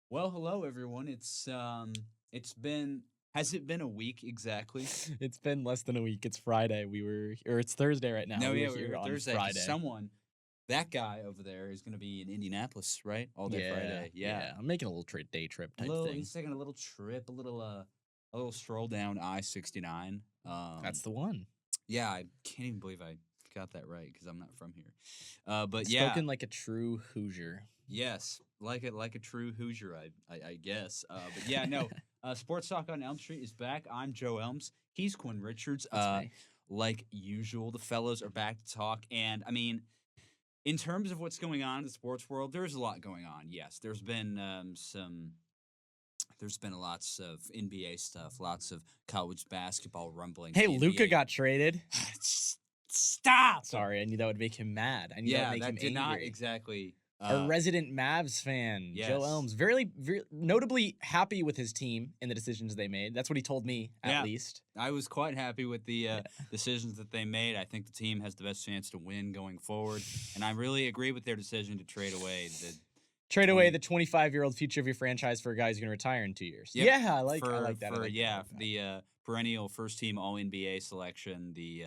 Well, hello everyone. It's been has it been a week exactly? It's been less than a week. It's Friday. Or it's Thursday right now. No, We were yeah, we here were on Thursday because Friday. that guy over there is going to be in Indianapolis, right? All day Yeah, Friday. Yeah, yeah. I'm making a little day trip type thing. he's taking a little trip, a little stroll down I-69. That's the one. Yeah, I can't even believe I got that right because I'm not from here. But yeah, Spoken like a true Hoosier. yes, like a true Hoosier, I guess. But yeah, no. Sports Talk on Elm Street is back. I'm Joe Elms. He's Quinn Richards. That's me. Like usual, the fellows are back to talk. And I mean, in terms of what's going on in the sports world, there's a lot going on. Yes, there's been lots of NBA stuff, lots of college basketball rumblings. Hey, The Luca NBA. got traded. Stop. Sorry, I knew that would make him mad. I knew that would Yeah, make him that did not angry. exactly. A resident Mavs fan, Joe Yes. Elms, very notably happy with his team and the decisions they made. That's what he told me, at Yeah. least. I was quite happy with the Yeah. decisions that they made. I think the team has the best chance to win going forward, and I really agree with their decision to trade away the Trade away 20 the 25-year-old future of your franchise for a guy who's going to retire in 2 years. Yep. Yeah, I like that. I for like that. I like that. the perennial first team All NBA selection, the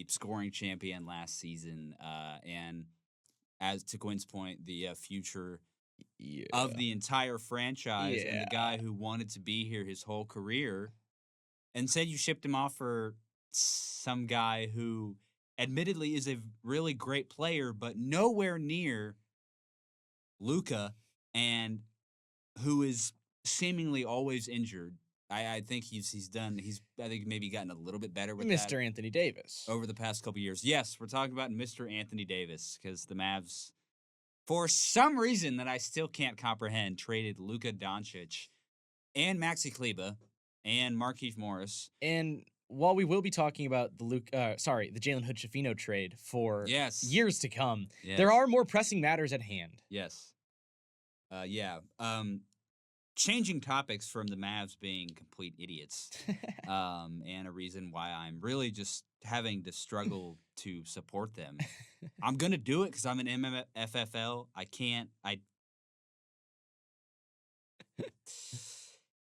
scoring champion last season, and as to Quinn's point, the future Yeah. of the entire franchise, and the Yeah. guy who wanted to be here his whole career. And said you shipped him off for some guy who admittedly is a really great player, but nowhere near Luca, and who is seemingly always injured. I think he's I think maybe gotten a little bit better with that Mr. Anthony Davis. over the past couple years. Yes, we're talking about Mr. Anthony Davis because the Mavs, for some reason that I still can't comprehend, traded Luka Doncic and Maxi Kleba and Markieff Morris. And while we will be talking about the Jalen Hood-Schifino trade for Yes. years to come, Yes. there are more pressing matters at hand. Yes. Yeah. Changing topics from the Mavs being complete idiots, and a reason why I'm really just having to struggle to support them. I'm gonna do it because I'm an MFFL. I can't. I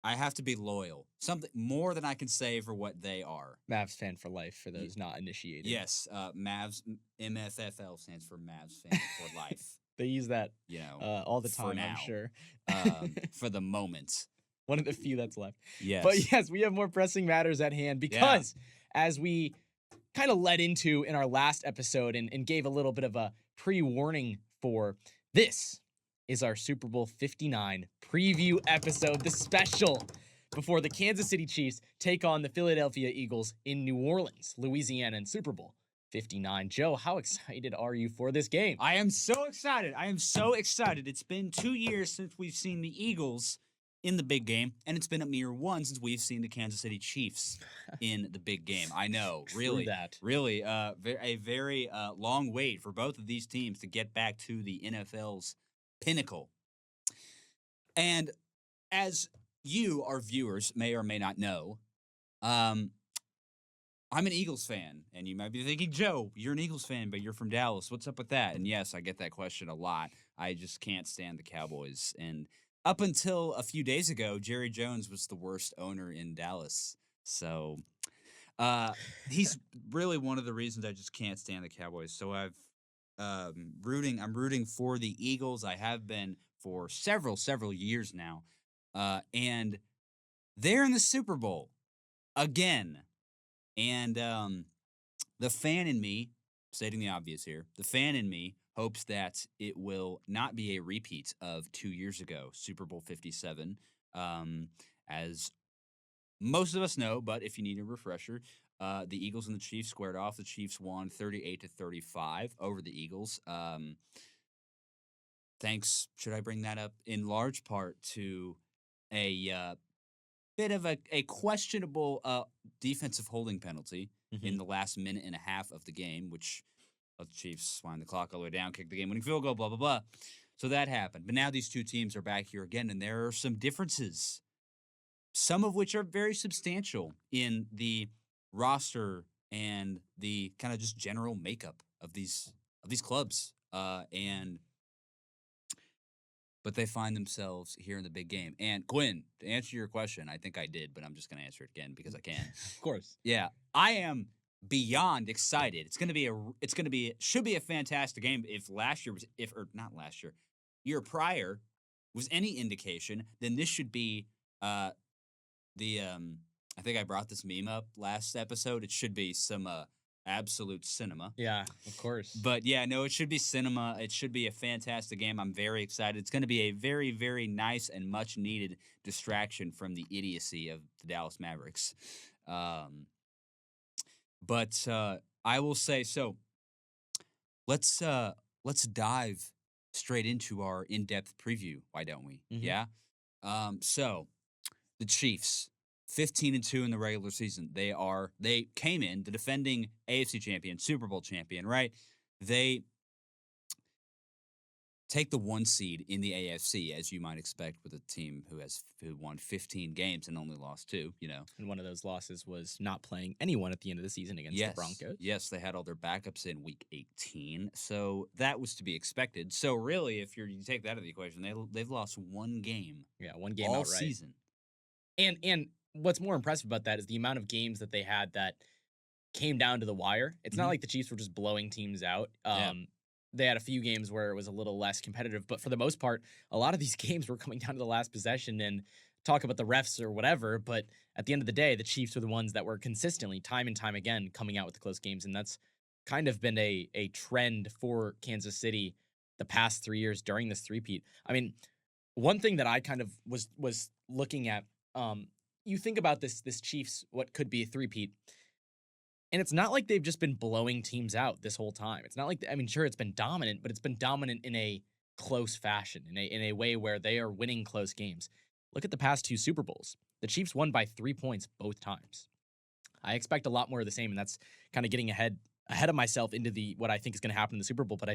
have to be loyal. Something more than I can say for what they are. Mavs fan for life for those not initiated. Yes. Mavs MFFL stands for Mavs fan for life. They use that You know, all the for time, I'm now. sure. For the moment. One of the few that's left. Yes. But yes, we have more pressing matters at hand because as we kind of led into in our last episode and gave a little bit of a pre-warning for, this is our Super Bowl 59 preview episode, the special before the Kansas City Chiefs take on the Philadelphia Eagles in New Orleans, Louisiana, in Super Bowl 59. Joe, how excited are you for this game? I am so excited. It's been 2 years since we've seen the Eagles in the big game, and it's been a mere one since we've seen the Kansas City Chiefs in the big game. I know, really, a very long wait for both of these teams to get back to the NFL's pinnacle. And as you, our viewers, may or may not know, I'm an Eagles fan, and you might be thinking, Joe, you're an Eagles fan, but you're from Dallas. What's up with that? And yes, I get that question a lot. I just can't stand the Cowboys. And up until a few days ago, Jerry Jones was the worst owner in Dallas. So he's really one of the reasons I just can't stand the Cowboys. So I'm rooting for the Eagles. I have been for several years now. And they're in the Super Bowl again. And the fan in me, stating the obvious here, the fan in me hopes that it will not be a repeat of 2 years ago, Super Bowl 57. As most of us know, but if you need a refresher, the Eagles and the Chiefs squared off. The Chiefs won 38-35 over the Eagles. Thanks, should I bring that up, in large part to a bit of a questionable defensive holding penalty in the last minute and a half of the game, which let the Chiefs wind the clock all the way down, kick the game-winning field goal, blah, blah, blah. So that happened. But now these two teams are back here again, and there are some differences, some of which are very substantial in the roster and the kind of just general makeup of these clubs. but they find themselves here in the big game. And Quinn, to answer your question, I think I did, but I'm just going to answer it again because I can. Of course. Yeah, I am beyond excited. Should be a fantastic game. If last year was, or not last year, year prior was any indication, then this should be the I think I brought this meme up last episode. It should be some absolute cinema. Yeah, of course. But yeah, no, it should be cinema. It should be a fantastic game. I'm very excited. It's going to be a very, very nice and much needed distraction from the idiocy of the Dallas Mavericks. But I will say so. Let's dive straight into our in-depth preview. Why don't we? Mhm. Yeah. So the Chiefs, 15-2 in the regular season. They came in the defending AFC champion, Super Bowl champion, right? They take the 1 seed in the AFC, as you might expect with a team who won 15 games and only lost 2, And one of those losses was not playing anyone at the end of the season against the Broncos. Yes, they had all their backups in week 18, so that was to be expected. So really, if you take that out of the equation, they've lost 1 game. Yeah, 1 game all outright. season. And what's more impressive about that is the amount of games that they had that came down to the wire. It's not like the Chiefs were just blowing teams out. They had a few games where it was a little less competitive, but for the most part, a lot of these games were coming down to the last possession. And talk about the refs or whatever, but at the end of the day, the Chiefs were the ones that were consistently, time and time again, coming out with the close games, and that's kind of been a trend for Kansas City the past 3 years during this three-peat. I mean, one thing that I kind of was looking at, you think about this Chiefs, what could be a three-peat, and it's not like they've just been blowing teams out this whole time. It's not like, I mean, sure, it's been dominant, but it's been dominant in a close fashion, in a way where they are winning close games. Look at the past 2 Super Bowls. The Chiefs won by 3 points both times. I expect a lot more of the same, and that's kind of getting ahead of myself into what I think is going to happen in the Super Bowl. But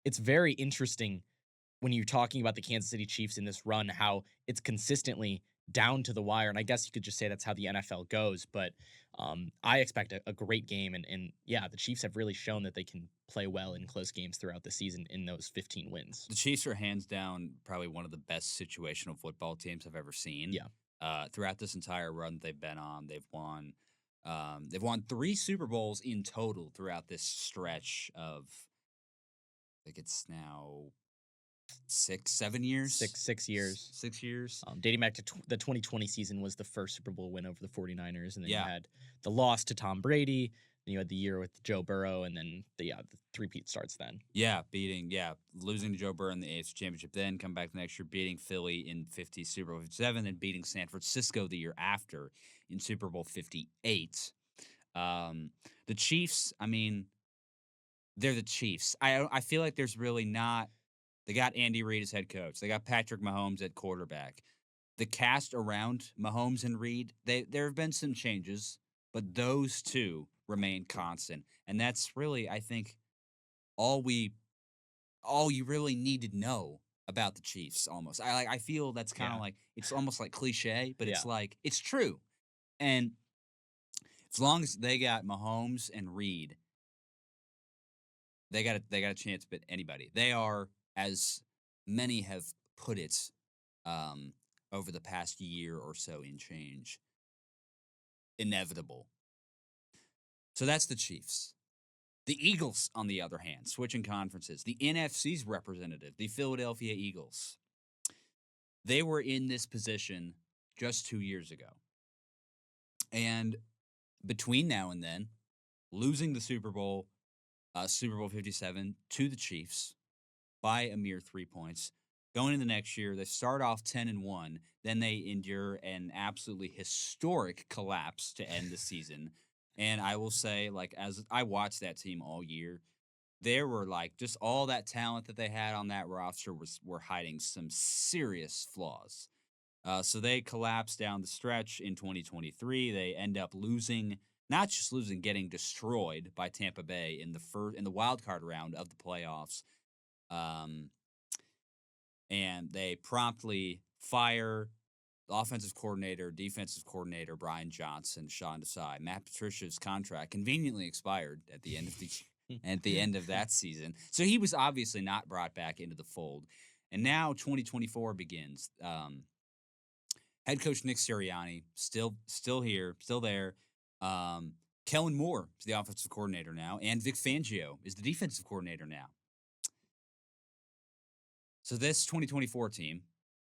it's very interesting when you're talking about the Kansas City Chiefs in this run, how it's consistently down to the wire. And I guess you could just say that's how the NFL goes. But I expect a great game. And yeah, the Chiefs have really shown that they can play well in close games throughout the season in those 15 wins. The Chiefs are hands down probably one of the best situational football teams I've ever seen. Yeah. Throughout this entire run they've been on, they've won 3 Super Bowls in total throughout this stretch of, I think it's now 7 years? 6 years. 6 years. Dating back to the 2020 season was the first Super Bowl win over the 49ers. And then you had the loss to Tom Brady. Then you had the year with Joe Burrow. And then the three-peat starts then. Losing to Joe Burrow in the AFC Championship. Then come back the next year, beating Philly in Super Bowl 57. Then beating San Francisco the year after in Super Bowl 58. The Chiefs, I mean, they're the Chiefs. I feel like there's really not. They got Andy Reid as head coach. They got Patrick Mahomes at quarterback. The cast around Mahomes and Reid, there have been some changes, but those two remain constant. And that's really, I think, all you really need to know about the Chiefs almost. I feel that's kind of like, it's almost like cliche, but it's like, it's true. And as long as they got Mahomes and Reid, they got a chance to beat anybody. They are, as many have put it over the past year or so in change, inevitable. So that's the Chiefs. The Eagles, on the other hand, switching conferences, the NFC's representative, the Philadelphia Eagles, they were in this position just 2 years ago. And between now and then, losing the Super Bowl 57 to the Chiefs by a mere 3 points. Going into the next year, they start off 10-1. Then they endure an absolutely historic collapse to end the season. And I will say, like, as I watched that team all year, there were, like, just all that talent that they had on that roster were hiding some serious flaws. So they collapsed down the stretch in 2023. They end up losing, not just losing, getting destroyed by Tampa Bay in the wild card round of the playoffs. And they promptly fire the offensive coordinator, defensive coordinator, Brian Johnson, Sean Desai. Matt Patricia's contract conveniently expired at the end of the at the end of that season. So he was obviously not brought back into the fold. And now 2024 begins. Head coach Nick Sirianni still here, still there. Kellen Moore is the offensive coordinator now, and Vic Fangio is the defensive coordinator now. So this 2024 team,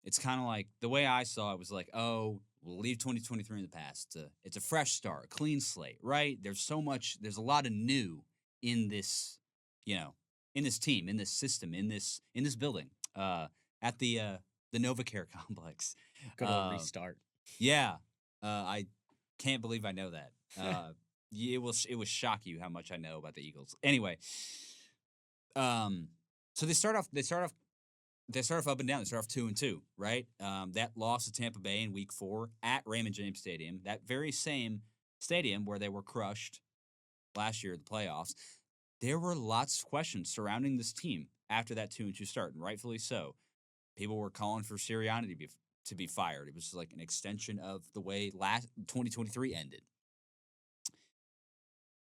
it's kind of like the way I saw it was like, oh, we'll leave 2023 in the past. It's a fresh start, a clean slate, right? There's a lot of new in this, in this team, in this system, in this building, at the NovaCare complex. Good old restart. Yeah, I can't believe I know that. It will shock you how much I know about the Eagles. Anyway, so they start off up and down. They start off 2-2, right? That loss to Tampa Bay in Week 4 at Raymond James Stadium, that very same stadium where they were crushed last year at the playoffs. There were lots of questions surrounding this team after that 2-2 start, and rightfully so. People were calling for Sirianni to be fired. It was like an extension of the way 2023 ended.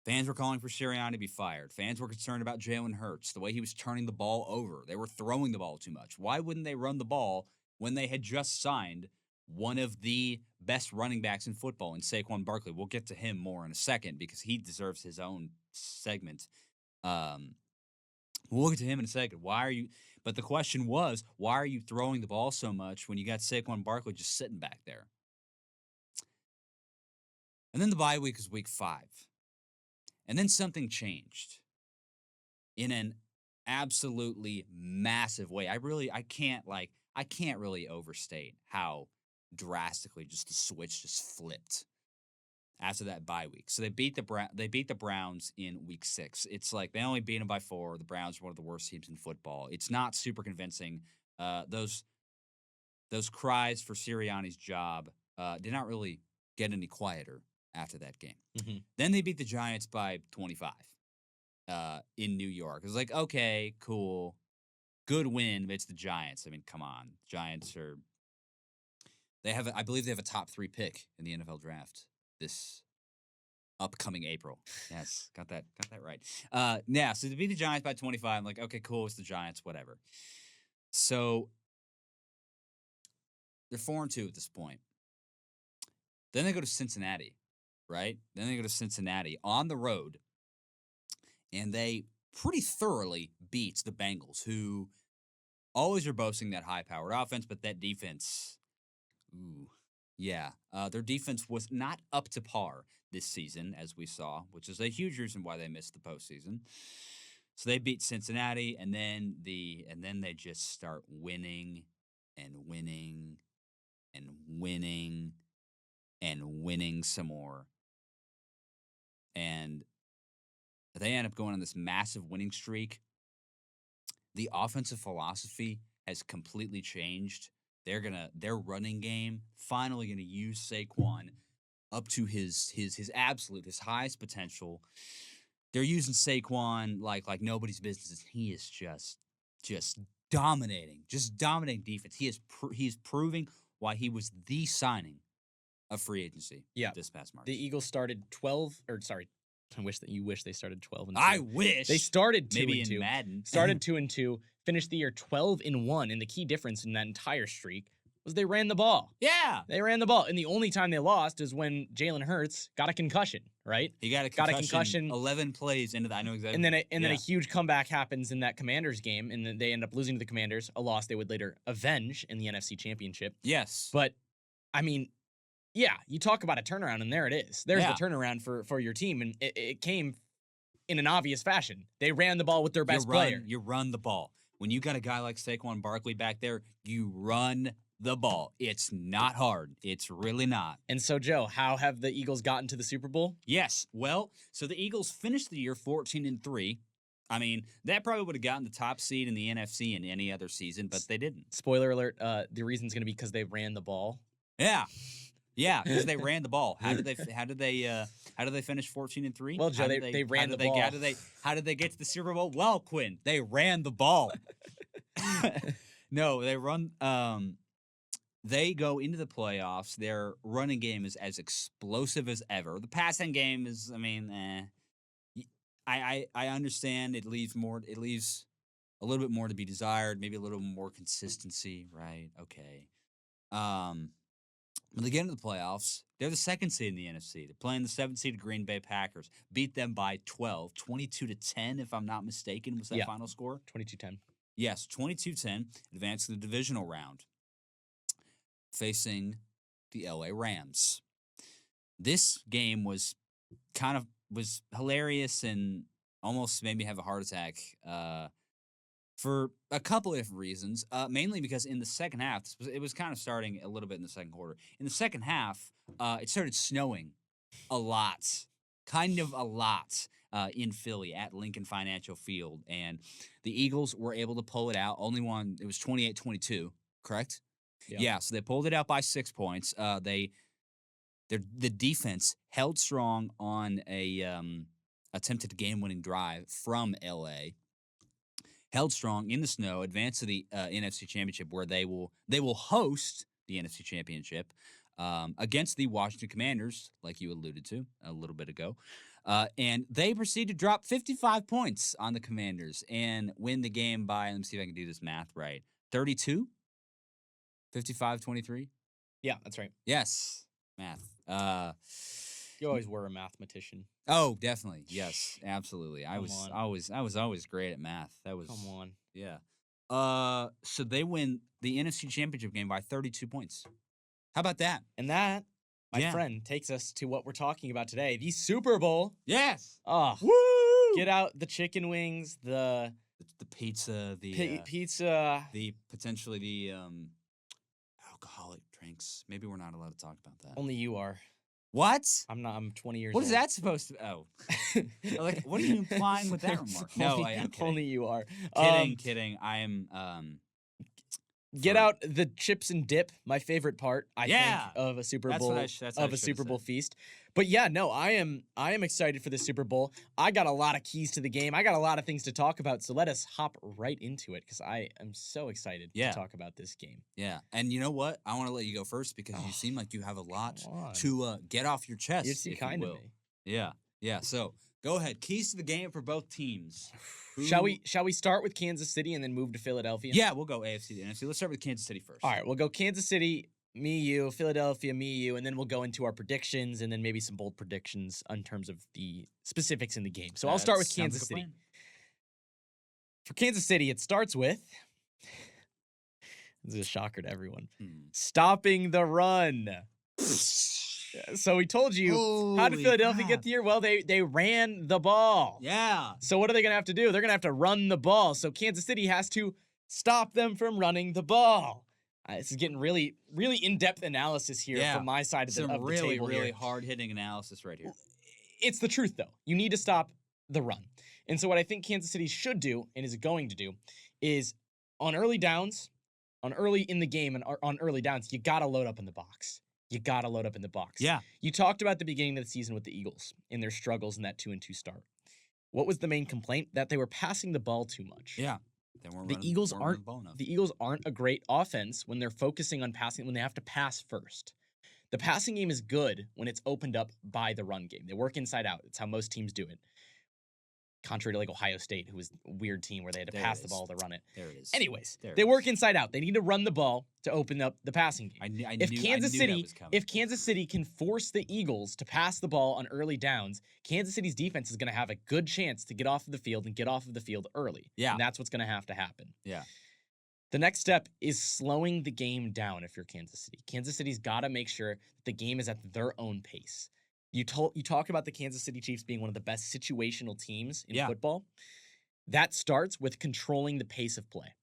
Fans were calling for Sirianni to be fired. Fans were concerned about Jalen Hurts, the way he was turning the ball over. They were throwing the ball too much. Why wouldn't they run the ball when they had just signed one of the best running backs in football in Saquon Barkley? We'll get to him more in a second because he deserves his own segment. We'll get to him in a second. But the question was, why are you throwing the ball so much when you got Saquon Barkley just sitting back there? And then the bye week is Week 5. And then something changed in an absolutely massive way. I can't really overstate how drastically just the switch just flipped after that bye week. So they beat the Browns in Week 6. It's like they only beat them by 4. The Browns are one of the worst teams in football. It's not super convincing. Those cries for Sirianni's job did not really get any quieter after that game. Mm-hmm. Then they beat the Giants by 25 in New York. It was like, okay, cool, good win, but it's the Giants. I mean, come on. Giants I believe they have a top 3 pick in the NFL draft this upcoming April. Yes, got that right. So they beat the Giants by 25. I'm like, okay, cool, it's the Giants, whatever. So they're 4-2 at this point. Then they go to Cincinnati. Right? Then they go to Cincinnati on the road, and they pretty thoroughly beat the Bengals, who always are boasting that high-powered offense, but that defense, their defense was not up to par this season, as we saw, which is a huge reason why they missed the postseason. So they beat Cincinnati, and then they just start winning and winning and winning and winning some more. And they end up going on this massive winning streak. The offensive philosophy has completely changed. Their running game finally gonna use Saquon up to his highest potential. They're using Saquon like nobody's business. He is just dominating defense. He is proving why he was the signing of free agency this past March. The Eagles started 12, I wish they started 12-2. I wish. They started 2-2. Maybe in Madden. Started 2-2, finished the year 12-1, and the key difference in that entire streak was they ran the ball. Yeah. They ran the ball. And the only time they lost is when Jalen Hurts got a concussion, right? He got a concussion 11 plays into that. I know exactly. And then a huge comeback happens in that Commanders game, and then they end up losing to the Commanders, a loss they would later avenge in the NFC Championship. Yes. But, I mean, yeah, you talk about a turnaround, and there it is. There's the turnaround for your team, and it came in an obvious fashion. They ran the ball with their best player. You run the ball. When you got a guy like Saquon Barkley back there, you run the ball. It's not hard. It's really not. And so, Joe, how have the Eagles gotten to the Super Bowl? Yes. Well, so the Eagles finished the year 14-3. I mean, that probably would have gotten the top seed in the NFC in any other season, but they didn't. Spoiler alert, the reason's going to be because they ran the ball. Yeah. Yeah, because they ran the ball. How did they finish 14-3? Well, Joe, they ran the ball. How did they get to the Super Bowl? Well, Quinn, they ran the ball. No, they run. They go into the playoffs. Their running game is as explosive as ever. The passing game is, I mean, I understand it leaves a little bit more to be desired, maybe a little more consistency, right? Okay. When they get into the playoffs, they're the second seed in the NFC. They're playing the seventh seed Green Bay Packers. Beat them by 12, 22-10, if I'm not mistaken, was that final score? 22-10. Yes, 22-10, advanced to the divisional round, facing the LA Rams. This game was hilarious and almost made me have a heart attack for a couple of different reasons. Mainly because in the second half, it was kind of starting a little bit in the second quarter. In the second half, it started snowing a lot, in Philly at Lincoln Financial Field. And the Eagles were able to pull it out. It was 28-22, correct? Yeah, so they pulled it out by 6 points. The defense held strong on a attempted game-winning drive from LA. Held strong in the snow, advanced to the NFC Championship, where they will host the NFC Championship against the Washington Commanders, like you alluded to a little bit ago. And they proceed to drop 55 points on the Commanders and win the game by, let me see if I can do this math right, 32? 55-23? Yeah, that's right. Yes, math. You always were a mathematician. Oh, definitely. Yes, absolutely. I was on. always great at math. That was Come on. Yeah. So they win the NFC Championship game by 32 points. How about that? And that, my friend, takes us to what we're talking about today, the Super Bowl. Yes. Oh, woo! Get out the chicken wings, the pizza, pizza, the potentially the alcoholic drinks. Maybe we're not allowed to talk about that. Only you are. What? I'm not. I'm 20 years old. What is that supposed to? Oh, like, what are you implying with that remark? No, I'm kidding. Only you are. Kidding. I am. Get out the chips and dip. My favorite part, I think, of a Super Bowl a Super Bowl feast. But yeah, no, I am excited for the Super Bowl. I got a lot of keys to the game. I got a lot of things to talk about. So let us hop right into it because I am so excited to talk about this game. Yeah, and you know what? I want to let you go first because you seem like you have a lot to get off your chest. You're too kind of me. Yeah. So go ahead. Keys to the game for both teams. Shall we start with Kansas City and then move to Philadelphia? Yeah, we'll go AFC to NFC. Let's start with Kansas City first. All right, we'll go Kansas City, me, you, Philadelphia, me, you, and then we'll go into our predictions and then maybe some bold predictions in terms of the specifics in the game. So I'll start with Kansas City. For Kansas City, it starts with this is a shocker to everyone. Stopping the run. So we told you, how did Philadelphia get the year? Well, they ran the ball. Yeah. So what are they going to have to do? They're going to have to run the ball. So Kansas City has to stop them from running the ball. This is getting really, really in-depth analysis here from my side of the table here. Some really hard-hitting analysis right here. It's the truth, though. You need to stop the run. And so what I think Kansas City should do and is going to do is on early downs, on early in the game and on early downs, you got to load up in the box. Yeah. You talked about the beginning of the season with the Eagles and their struggles in that 2-2 start. What was the main complaint? That they were passing the ball too much. Yeah. The Eagles aren't a great offense when they're focusing on passing, when they have to pass first. The passing game is good when it's opened up by the run game. They work inside out. It's how most teams do it. Contrary to like Ohio State, who was a weird team where they had to pass the ball to run it. There it is. Anyways, they work inside out. They need to run the ball to open up the passing game. If Kansas City can force the Eagles to pass the ball on early downs, Kansas City's defense is going to have a good chance to get off of the field and get off of the field early. Yeah. And that's what's going to have to happen. Yeah. The next step is slowing the game down if you're Kansas City. Kansas City's got to make sure that the game is at their own pace. You talked about the Kansas City Chiefs being one of the best situational teams in football. That starts with controlling the pace of play.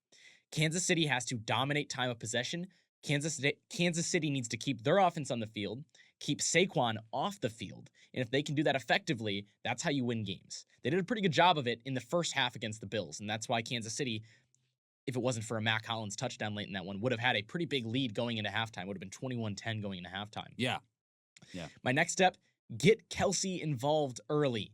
Kansas City has to dominate time of possession. Kansas City needs to keep their offense on the field, keep Saquon off the field. And if they can do that effectively, that's how you win games. They did a pretty good job of it in the first half against the Bills. And that's why Kansas City, if it wasn't for a Mac Hollins touchdown late in that one, would have had a pretty big lead going into halftime. Would have been 21-10 going into halftime. Yeah. My next step, get Kelce involved early.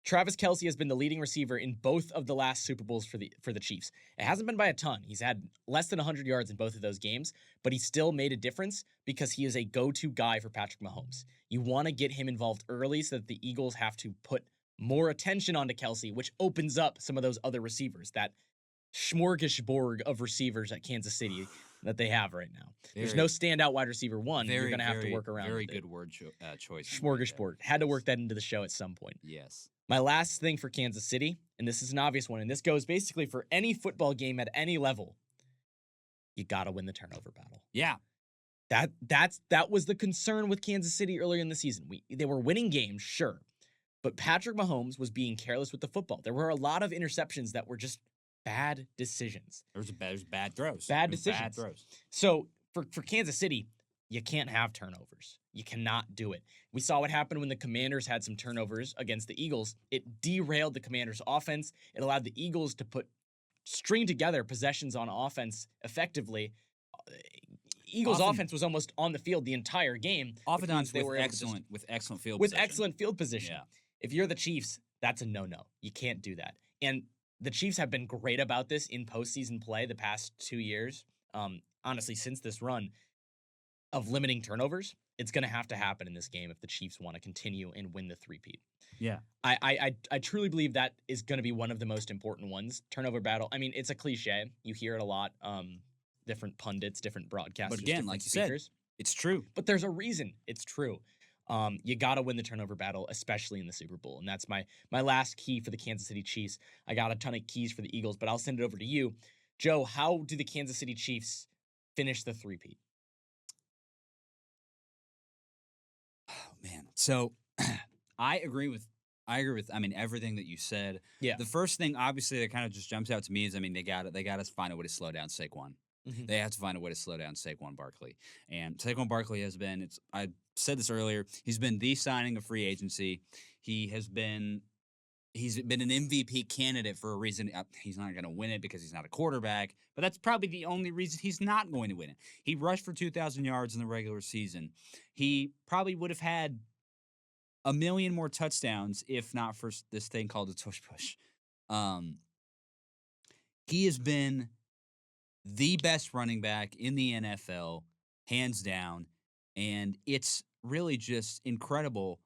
Travis Kelce has been the leading receiver in both of the last Super Bowls for the Chiefs. It hasn't been by a ton. He's had less than 100 yards in both of those games, but he still made a difference because he is a go-to guy for Patrick Mahomes. You want to get him involved early so that the Eagles have to put more attention onto Kelce, which opens up some of those other receivers that smorgasbord of receivers at Kansas City that they have right now. There's Very, no standout wide receiver one. You're very, going to have to very, work around very with it. good word choice. Right there. Smorgasbord. Had to Yes. work that into the show at some point. Yes. My last thing for Kansas City, and this is an obvious one, and this goes basically for any football game at any level, you got to win the turnover battle. Yeah. That was the concern with Kansas City earlier in the season. They were winning games, sure, but Patrick Mahomes was being careless with the football. There were a lot of interceptions that were just bad decisions. There's bad throws. Bad It was decisions. Bad throws. So for Kansas City, you can't have turnovers. You cannot do it. We saw what happened when the Commanders had some turnovers against the Eagles. It derailed the Commanders' offense. It allowed the Eagles to string together possessions on offense effectively. Eagles' offense was almost on the field the entire game. Oftentimes they with were excellent field with position. excellent field position. Yeah. If you're the Chiefs, that's a no-no. You can't do that. And the Chiefs have been great about this in postseason play the past 2 years. Honestly, since this run of limiting turnovers, it's going to have to happen in this game if the Chiefs want to continue and win the three-peat. Yeah. I truly believe that is going to be one of the most important ones. Turnover battle. I mean, it's a cliche. You hear it a lot. Different pundits, different broadcasters. But again, like you said, it's true. But there's a reason it's true. You got to win the turnover battle, especially in the Super Bowl. And that's my last key for the Kansas City Chiefs. I got a ton of keys for the Eagles, but I'll send it over to you. Joe, how do the Kansas City Chiefs finish the three-peat? Oh, man. So I agree with everything that you said. Yeah. The first thing obviously that kind of just jumps out to me is they got to find a way to slow down Saquon. Mm-hmm. They have to find a way to slow down Saquon Barkley. And Saquon Barkley has been, I said this earlier, he's been the signing of free agency. He's been an MVP candidate for a reason. He's not going to win it because he's not a quarterback, but that's probably the only reason he's not going to win it. He rushed for 2,000 yards in the regular season. He probably would have had a million more touchdowns if not for this thing called the tush push. He has been the best running back in the NFL, hands down, and it's really just incredible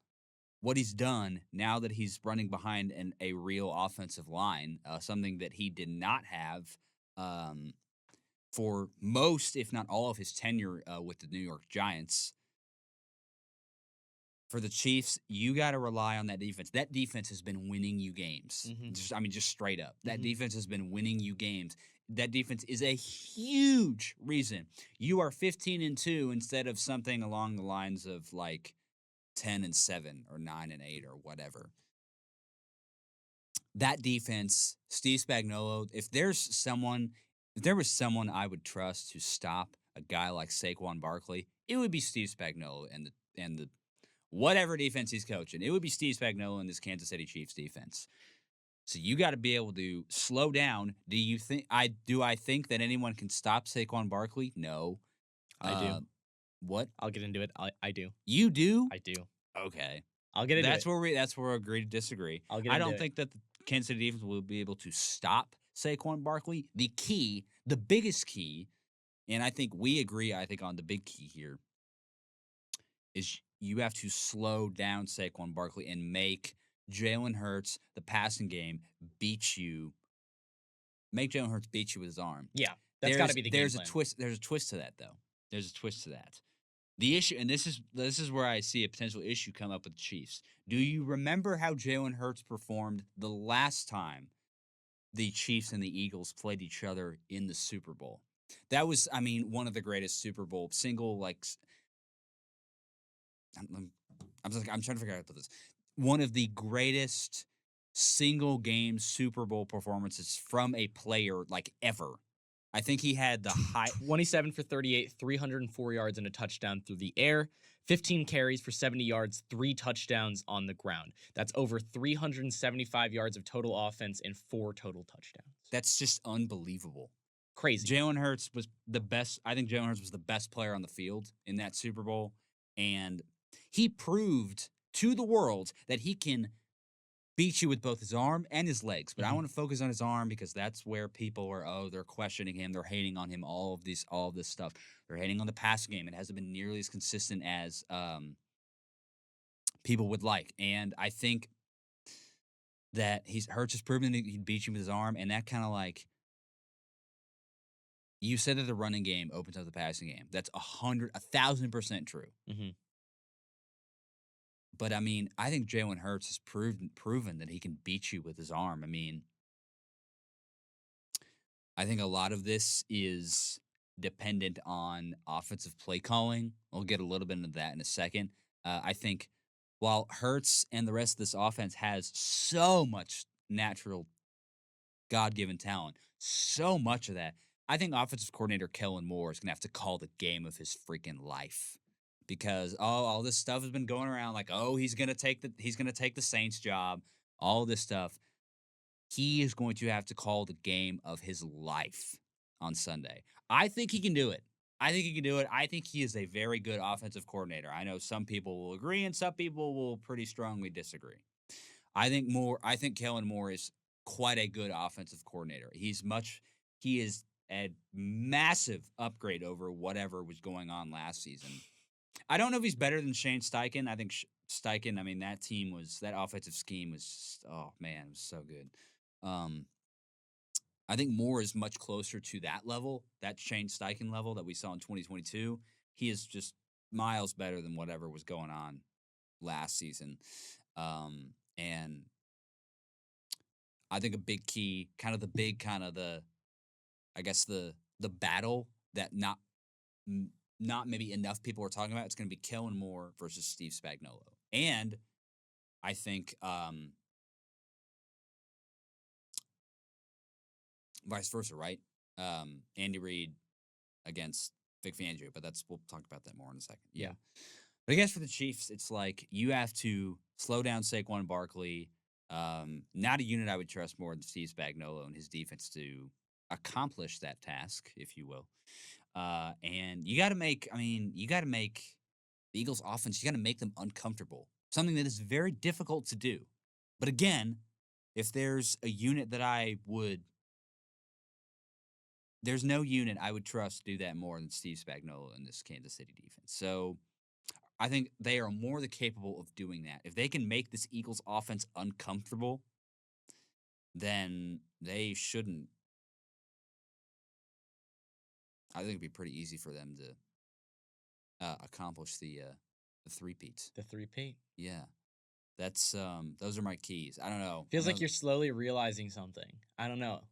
what he's done now that he's running behind a real offensive line, something that he did not have for most, if not all, of his tenure with the New York Giants. For the Chiefs, you got to rely on that defense. That defense has been winning you games. Mm-hmm. Just straight up. That defense has been winning you games. That defense is a huge reason you are 15-2 instead of something along the lines of like 10-7 or 9-8 or whatever. That defense, Steve Spagnuolo, if there was someone I would trust to stop a guy like Saquon Barkley, it would be Steve Spagnuolo and the whatever defense he's coaching. It would be Steve Spagnuolo and this Kansas City Chiefs defense. So you got to be able to slow down. Do I think that anyone can stop Saquon Barkley? No. I do. What? I'll get into it. I do. You do? I do. Okay. I'll get into that's it. That's where we agree to disagree. I don't think that the Kansas City defense will be able to stop Saquon Barkley. The biggest key, and I think we agree, on the big key here, is you have to slow down Saquon Barkley and make Jalen Hurts, the passing game, beat you. Make Jalen Hurts beat you with his arm. Yeah, that's got to be the game plan. There's a twist to that, though. There's a twist to that. The issue, and this is where I see a potential issue come up with the Chiefs. Do you remember how Jalen Hurts performed the last time the Chiefs and the Eagles played each other in the Super Bowl? That was, one of the greatest Super Bowl I'm trying to figure out how to put this. One of the greatest single game Super Bowl performances from a player ever. I think he had the high 27 for 38, 304 yards and a touchdown through the air, 15 carries for 70 yards, 3 touchdowns on the ground. That's over 375 yards of total offense and 4 total touchdowns. That's just unbelievable. Crazy. Jalen Hurts was the best. I think Jalen Hurts was the best player on the field in that Super Bowl, and he proved to the world that he can beat you with both his arm and his legs. But I want to focus on his arm because that's where people are, they're questioning him. They're hating on him, all of this stuff. They're hating on the passing game. It hasn't been nearly as consistent as people would like. And I think that Hurts has proven that he can beat you with his arm, and that kind of You said that the running game opens up the passing game. That's 1,000% true. Mm-hmm. But I mean, I think Jalen Hurts has proven that he can beat you with his arm. I mean, I think a lot of this is dependent on offensive play calling. We'll get a little bit into that in a second. I think while Hurts and the rest of this offense has so much natural God-given talent, so much of that, I think offensive coordinator Kellen Moore is going to have to call the game of his freaking life. Because all this stuff has been going around like, oh, he's gonna take the Saints job, all this stuff. He is going to have to call the game of his life on Sunday. I think he can do it. I think he is a very good offensive coordinator. I know some people will agree and some people will pretty strongly disagree. I think Kellen Moore is quite a good offensive coordinator. He is a massive upgrade over whatever was going on last season. I don't know if he's better than Shane Steichen. I think Steichen, I mean, that offensive scheme was, oh man, it was so good. I think Moore is much closer to that level, that Shane Steichen level that we saw in 2022. He is just miles better than whatever was going on last season. And I think a big key, I guess the battle that not maybe enough people are talking about. It's going to be Kellen Moore versus Steve Spagnuolo. And I think vice versa, right? Andy Reid against Vic Fangio, but we'll talk about that more in a second. Yeah. But I guess for the Chiefs, it's like you have to slow down Saquon Barkley. Not a unit I would trust more than Steve Spagnuolo and his defense to accomplish that task, if you will. And you got to make the Eagles offense, you got to make them uncomfortable. Something that is very difficult to do. But again, if there's a unit there's no unit I would trust to do that more than Steve Spagnuolo in this Kansas City defense. So I think they are more than capable of doing that. If they can make this Eagles offense uncomfortable, then they shouldn't. I think it'd be pretty easy for them to accomplish the three-peats. The three-peat. Yeah. That's those are my keys. I don't know. Feels like you're slowly realizing something. I don't know.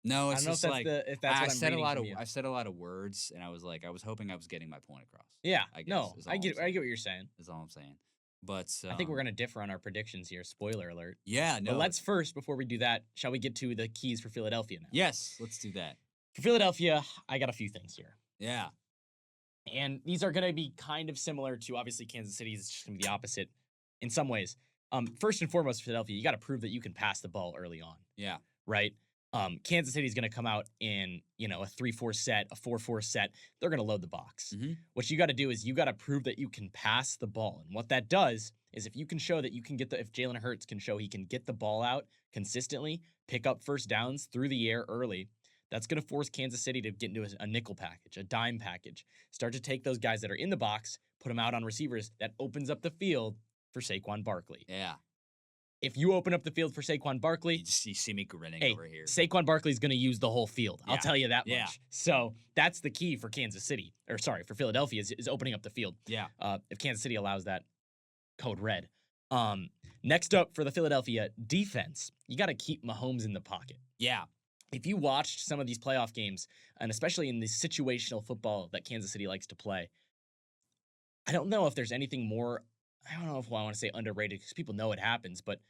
No, it's just like if that's what I'm reading from you. I said a lot of words, and I was hoping I was getting my point across. Yeah, I guess, no, I get what you're saying. Is all I'm saying. But I think we're gonna differ on our predictions here. Spoiler alert. Yeah, no. But let's first, before we do that, shall we get to the keys for Philadelphia now? Yes, let's do that. For Philadelphia, I got a few things here. Yeah. And these are gonna be kind of similar to obviously Kansas City. It's just gonna be the opposite in some ways. First and foremost, Philadelphia, you got to prove that you can pass the ball early on. Yeah. Right. Kansas City is going to come out in, a 3-4 set, a 4-4 set. They're going to load the box. Mm-hmm. What you got to do is you got to prove that you can pass the ball. And what that does is if you can show that you can if Jalen Hurts can show he can get the ball out consistently, pick up first downs through the air early, that's going to force Kansas City to get into a nickel package, a dime package, start to take those guys that are in the box, put them out on receivers. That opens up the field for Saquon Barkley. Yeah. If you open up the field for Saquon Barkley, you see me grinning over here. Saquon Barkley's going to use the whole field. Yeah. I'll tell you that Yeah. much. So that's the key for for Philadelphia is opening up the field. Yeah. If Kansas City allows that, code red. Next up for the Philadelphia defense, you got to keep Mahomes in the pocket. Yeah. If you watched some of these playoff games, and especially in the situational football that Kansas City likes to play, I don't know if there's anything more. I don't know if I want to say underrated because people know it happens, but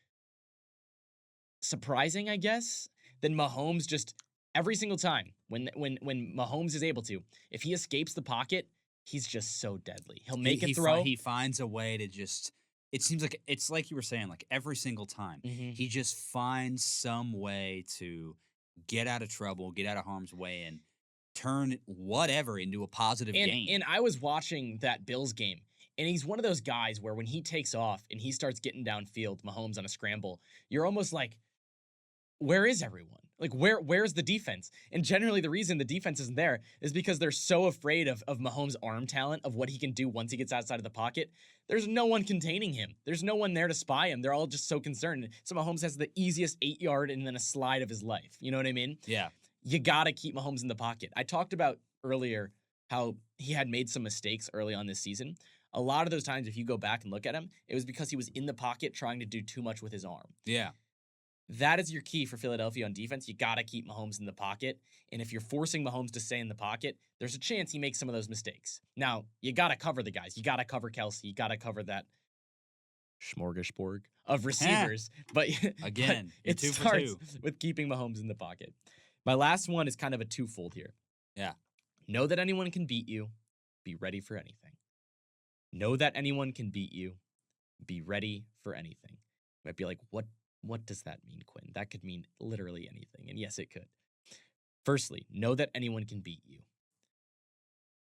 surprising, I guess, than Mahomes just every single time when Mahomes is able to, if he escapes the pocket, he's just so deadly. He'll make a throw. He finds a way to just. It seems like it's like you were saying, like every single time he just finds some way to get out of trouble, get out of harm's way, and turn whatever into a positive game. And I was watching that Bills game. And he's one of those guys where when he takes off and he starts getting downfield, Mahomes on a scramble, you're almost like, where is everyone? Like, where's the defense? And generally the reason the defense isn't there is because they're so afraid of Mahomes' arm talent, of what he can do once he gets outside of the pocket. There's no one containing him. There's no one there to spy him. They're all just so concerned. So Mahomes has the easiest 8-yard and then a slide of his life. You know what I mean? Yeah. you got to keep Mahomes in the pocket. I talked about earlier how he had made some mistakes early on this season. A lot of those times, if you go back and look at him, it was because he was in the pocket trying to do too much with his arm. Yeah. That is your key for Philadelphia on defense. You got to keep Mahomes in the pocket. And if you're forcing Mahomes to stay in the pocket, there's a chance he makes some of those mistakes. Now, you got to cover the guys. You got to cover Kelsey. You got to cover that smorgasbord of receivers. But Again, but it two for starts two. with keeping Mahomes in the pocket. My last one is kind of a twofold here. Yeah. Know that anyone can beat you. Be ready for anything. Know that anyone can beat you. Be ready for anything. You might be like, what does that mean, Quinn? That could mean literally anything. And yes, it could. Firstly, know that anyone can beat you.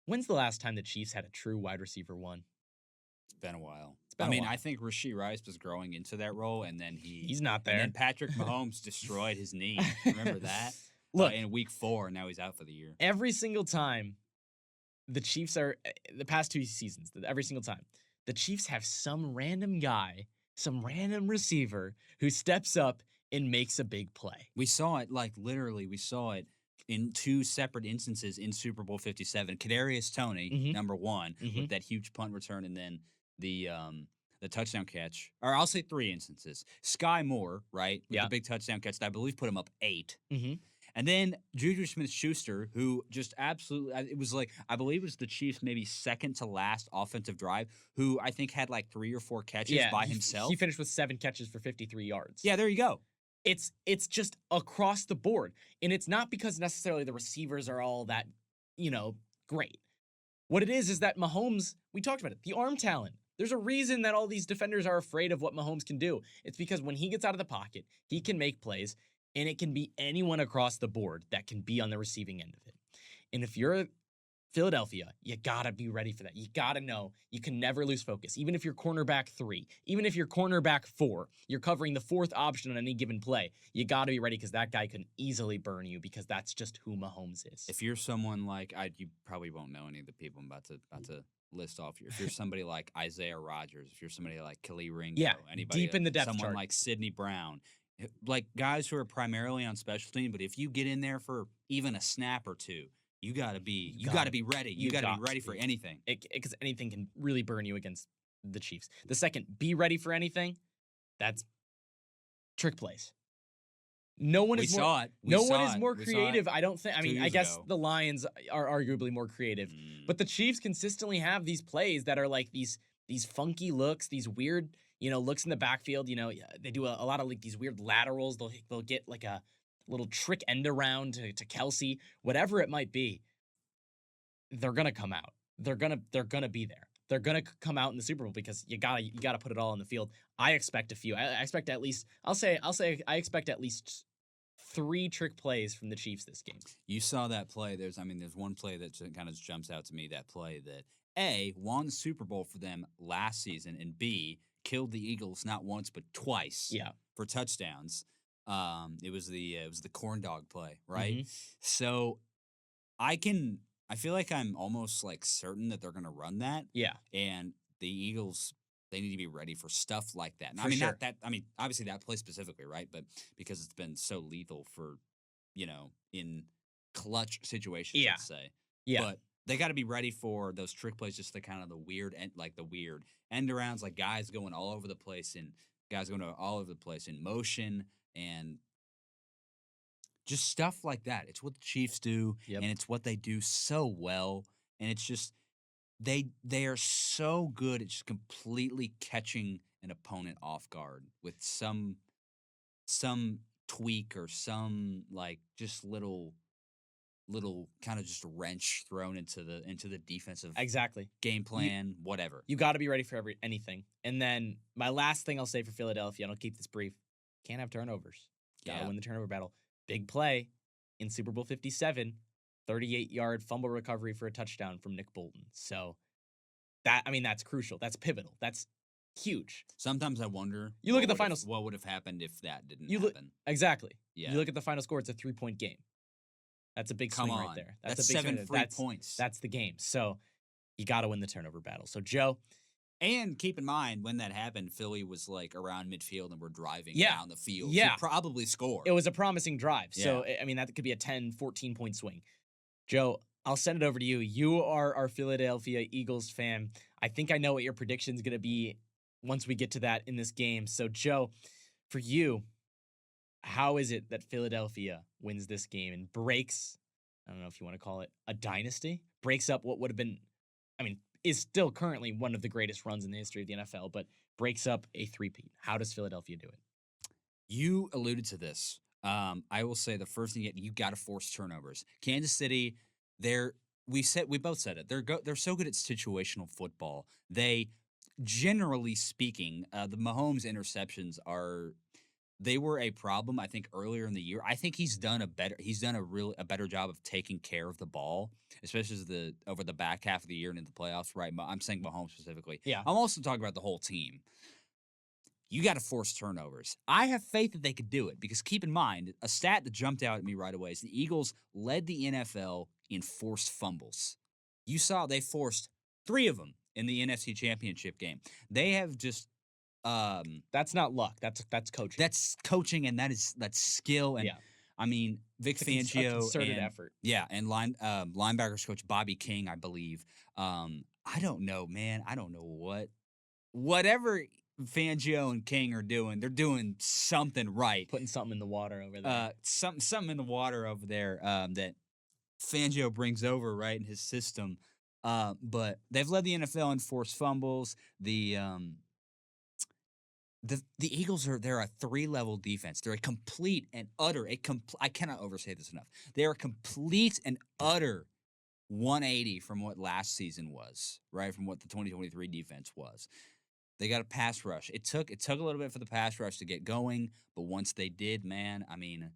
When's the last time the Chiefs had a true wide receiver one? It's been a while. been a while. I think Rashee Rice was growing into that role, and then He's not there. And then Patrick Mahomes destroyed his knee. Remember that? Look, in week 4, and now he's out for the year. every single time the Chiefs are, the past 2 seasons, every single time, the Chiefs have some random guy, some random receiver who steps up and makes a big play. We saw it, literally, we saw it in 2 separate instances in Super Bowl 57. Kadarius Toney, number 1, with that huge punt return, and then the touchdown catch. Or I'll say 3 instances. Sky Moore, right, with the big touchdown catch that I believe put him up 8. And then Juju Smith-Schuster, who just absolutely, it was I believe it was the Chiefs' maybe second to last offensive drive, who I think had 3 or 4 catches by himself. He finished with 7 catches for 53 yards. Yeah, there you go. It's just across the board. And it's not because necessarily the receivers are all that, great. What it is that Mahomes, we talked about it, the arm talent. There's a reason that all these defenders are afraid of what Mahomes can do. It's because when he gets out of the pocket, he can make plays. And it can be anyone across the board that can be on the receiving end of it. And if you're Philadelphia, you got to be ready for that. You got to know you can never lose focus. Even if you're cornerback 3, even if you're cornerback 4, you're covering the 4th option on any given play. You got to be ready because that guy can easily burn you because that's just who Mahomes is. If you're someone you probably won't know any of the people I'm about to list off here. If you're somebody like Isaiah Rodgers, if you're somebody like Kelly Ringo, anybody deep in the depth someone chart. like Sidney Brown, guys who are primarily on special team, but if you get in there for even a snap or 2, you gotta be ready. You gotta be ready for anything. Because anything can really burn you against the Chiefs. The second, be ready for anything. That's trick plays. No one is more creative. I don't think. I mean, I guess the Lions are arguably more creative, but the Chiefs consistently have these plays that are these funky looks, these weird looks in the backfield. They do a lot of these weird laterals. They'll get a little trick end around to Kelsey, whatever it might be. They're gonna come out. They're gonna be there. They're gonna come out in the Super Bowl because you gotta put it all on the field. I expect a few. I expect at least. I'll say. I expect at least 3 trick plays from the Chiefs this game. You saw that play. There's one play that kind of jumps out to me. That play that A, won the Super Bowl for them last season, and B, killed the Eagles not once but twice. For touchdowns. It was the corn dog play, right? So I feel like I'm almost certain that they're gonna run that. And the Eagles, they need to be ready for stuff like that. Now, not that. Obviously that play specifically, right? But because it's been so lethal for, in clutch situations, let's say. But they got to be ready for those trick plays, just the kind of the weird end arounds, guys going all over the place in motion and just stuff like that. It's what the Chiefs do, and it's what they do so well. And it's just they are so good at just completely catching an opponent off guard with some tweak or some just little kind of just wrench thrown into the defensive game plan, whatever. You got to be ready for anything. And then my last thing I'll say for Philadelphia, and I'll keep this brief, can't have turnovers. Got to win the turnover battle. Big play in Super Bowl 57, 38-yard fumble recovery for a touchdown from Nick Bolton. So that's crucial. That's pivotal. That's huge. Sometimes I wonder. You look at the final. What would have happened if that didn't happen? Exactly. Yeah. You look at the final score. It's a 3-point game. That's a big swing right there. That's a big 7 free points. That's the game. So you got to win the turnover battle. So Joe, And keep in mind, when that happened, Philly was like around midfield and we're driving Yeah. down the field Yeah. to probably score. It was a promising drive. So, Yeah. I mean, that could be a 10, 14-point swing. Joe, I'll send it over to you. You are our Philadelphia Eagles fan. I think I know what your prediction is going to be once we get to that in this game. So, Joe, for you, how is it that Philadelphia wins this game and breaks, I don't know if you want to call it a dynasty, breaks up what would have been, I mean, is still currently one of the greatest runs in the history of the NFL, but breaks up a three-peat? How does Philadelphia do it? You alluded to this. I will say the first thing you got to force turnovers. Kansas City, we both said it. They're so good at situational football. They, generally speaking, the Mahomes interceptions they were a problem. I think earlier in the year. I think he's done a better job of taking care of the ball, especially over the back half of the year and in the playoffs. Right, I'm saying Mahomes specifically. Yeah. I'm also talking about the whole team. You got to force turnovers. I have faith that they could do it because keep in mind, a stat that jumped out at me right away is the Eagles led the NFL in forced fumbles. You saw they forced 3 of them in the NFC Championship game. They have just that's not luck. That's coaching. That's coaching and that's skill and Yeah. I mean Vic It's a Fangio concerted and effort. yeah, and linebackers coach Bobby King, I believe. I don't know, man. I don't know whatever Fangio and King are doing, they're doing something right. Putting something in the water over there. Something in the water over there that Fangio brings over right in his system. But they've led the NFL in forced fumbles. The Eagles they're a 3-level defense. They're a complete and utter I cannot oversay this enough. They're a complete and utter 180 from what last season was, right? From what the 2023 defense was. They got a pass rush. It took a little bit for the pass rush to get going, but once they did, man, I mean,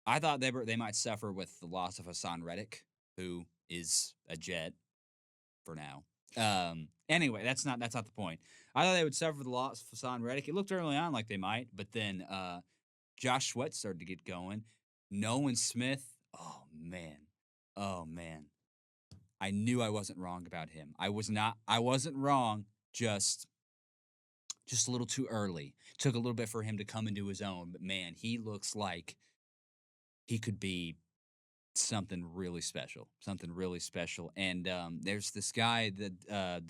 I thought they might suffer with the loss of Hassan Reddick, who is a Jet for now. Anyway, that's not the point. I thought they would suffer the loss of Hassan Reddick. It looked early on like they might, but then Josh Sweat started to get going. Nolan Smith, oh man. I knew I wasn't wrong about him. I wasn't wrong, just a little too early. Took a little bit for him to come into his own, but man, he looks like he could be something really special. And there's this guy that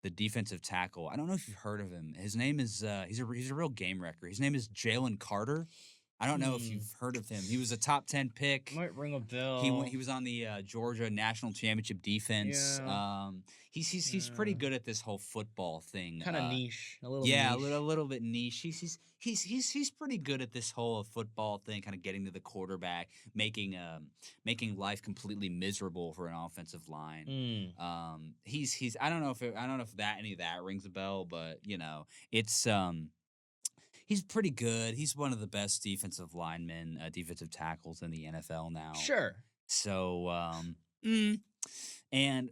the defensive tackle. I don't know if you've heard of him. His name is he's a real game wrecker. His name is Jalen Carter. I don't know if you've heard of him. He was a top 10 pick. Might ring a bell. He was on the Georgia national championship defense. Yeah. He's pretty good at this whole football thing. Kind of niche, a little yeah, niche. a little bit niche. He's pretty good at this whole football thing, kind of getting to the quarterback, making life completely miserable for an offensive line. He's I don't know if any of that rings a bell, but you know it's he's pretty good. He's one of the best defensive linemen, defensive tackles in the NFL now. Sure. So, and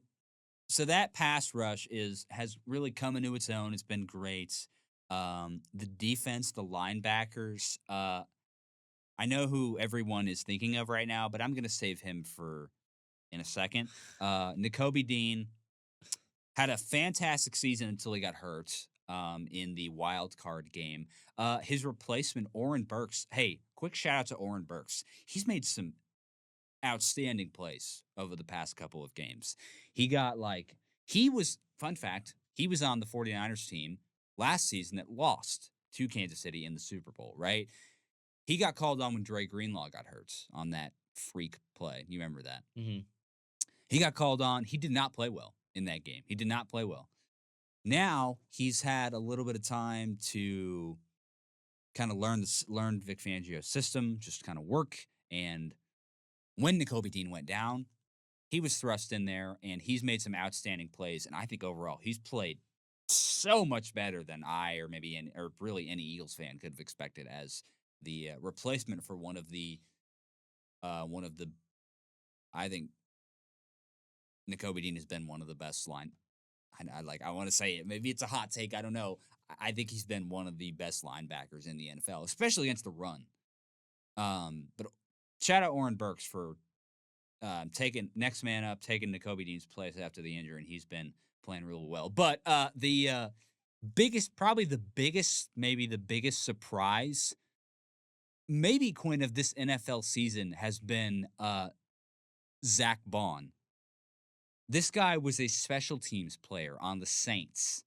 so that pass rush has really come into its own. It's been great. The defense, the linebackers. I know who everyone is thinking of right now, but I'm going to save him in a second. Nakobe Dean had a fantastic season until he got hurt. In the wild card game. His replacement, Oren Burks. Hey, quick shout out to Oren Burks. He's made some outstanding plays over the past couple of games. Fun fact, he was on the 49ers team last season that lost to Kansas City in the Super Bowl, right? He got called on when Dre Greenlaw got hurt on that freak play. You remember that? Mm-hmm. He got called on. He did not play well in that game. He did not play well. Now he's had a little bit of time to kind of learn Vic Fangio's system, just kind of work. And when Nakobe Dean went down, he was thrust in there, and he's made some outstanding plays. And I think overall he's played so much better than or really any Eagles fan could have expected as the replacement for one of the. I think Nakobe Dean has been one of the best line. I want to say it. Maybe it's a hot take. I don't know. I think he's been one of the best linebackers in the NFL, especially against the run. But shout out Oren Burks for taking next man up, taking Nakobe Dean's place after the injury, and he's been playing really well. But the maybe the biggest surprise, maybe Quinn of this NFL season has been Zach Bond. This guy was a special teams player on the Saints,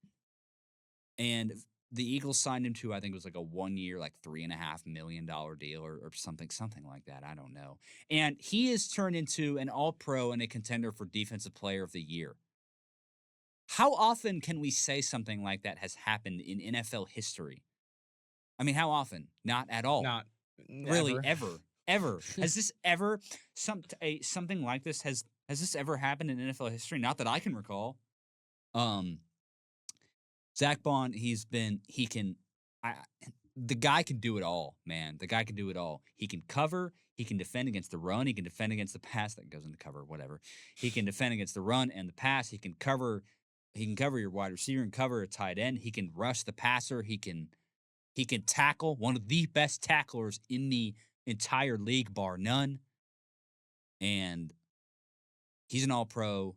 and the Eagles signed him to, I think it was like a 1 year, like $3.5 million deal or something like that. I don't know. And he has turned into an All-Pro and a contender for Defensive Player of the Year. How often can we say something like that has happened in NFL history? I mean, how often? Not at all. Not really ever. Has this ever something like this has this ever happened in NFL history? Not that I can recall. Zach Bond, the guy can do it all, man. The guy can do it all. He can cover, he can defend against the run, he can defend against the pass that goes into cover, whatever. He can defend against the run and the pass. He can cover your wide receiver and cover a tight end. He can rush the passer. He can tackle, one of the best tacklers in the entire league, bar none. And he's an All-Pro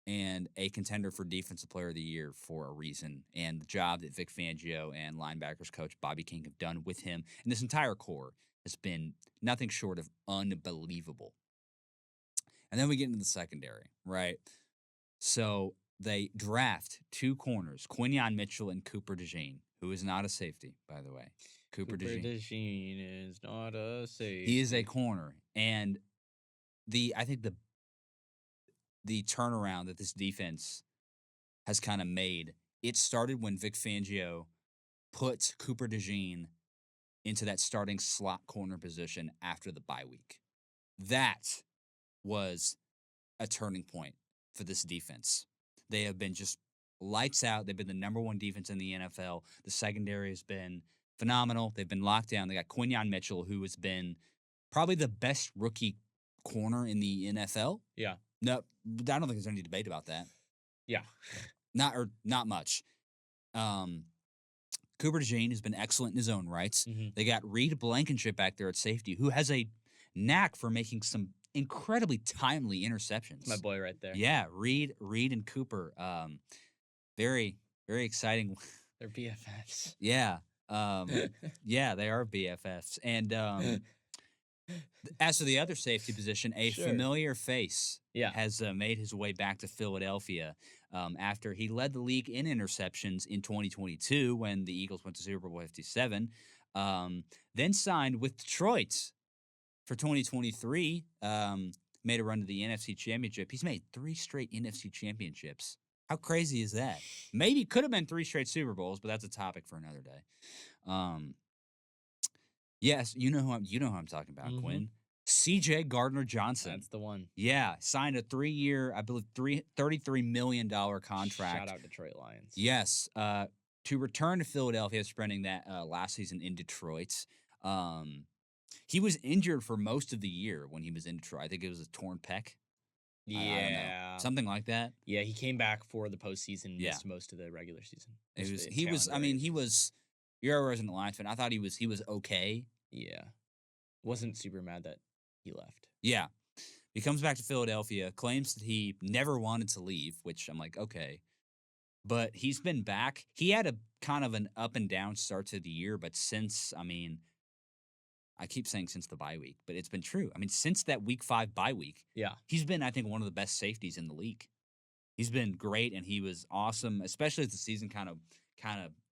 and a contender for Defensive Player of the Year for a reason. And the job that Vic Fangio and linebackers coach Bobby King have done with him and this entire core has been nothing short of unbelievable. And then we get into the secondary, right? So they draft two corners, Quinn Mitchell and Cooper DeJean, who is not a safety, by the way. Cooper DeJean is not a safety. He is a corner. And I think the turnaround that this defense has kind of made, it started when Vic Fangio put Cooper DeJean into that starting slot corner position after the bye week. That was a turning point for this defense. They have been just lights out. They've been the number one defense in the NFL. The secondary has been phenomenal. They've been locked down. They got Quinn Mitchell, who has been probably the best rookie corner in the NFL. Yeah. No, I don't think there's any debate about that. Yeah. Not much. Cooper DeJean has been excellent in his own rights. Mm-hmm. They got Reed Blankenship back there at safety, who has a knack for making some incredibly timely interceptions. My boy right there. Yeah, Reed and Cooper. Very, very exciting. They're BFFs. Yeah. Yeah, they are BFFs. And as for the other safety position, a familiar face has made his way back to Philadelphia after he led the league in interceptions in 2022 when the Eagles went to Super Bowl 57. Then signed with Detroit for 2023. Made a run to the NFC Championship. He's made 3 straight NFC Championships. How crazy is that? Maybe could have been 3 straight Super Bowls, but that's a topic for another day. Yes, you know who I'm talking about, Quinn. C.J. Gardner-Johnson. That's the one. Yeah, signed a 3-year, I believe, $33 million contract. Shout out Detroit Lions. Yes, to return to Philadelphia, spending that last season in Detroit. He was injured for most of the year when he was in Detroit. I think it was a torn pec. Yeah. I don't know. Something like that. Yeah, he came back for the postseason, missed most of the regular season. He was, you're a resident Lions fan. I thought he was okay. Yeah. Wasn't super mad that he left. Yeah. He comes back to Philadelphia, claims that he never wanted to leave, which I'm like, okay. But he's been back. He had a kind of an up and down start to the year, but since, I keep saying since the bye week, but it's been true. Since that week 5 bye week, he's been, I think, one of the best safeties in the league. He's been great, and he was awesome, especially as the season kind of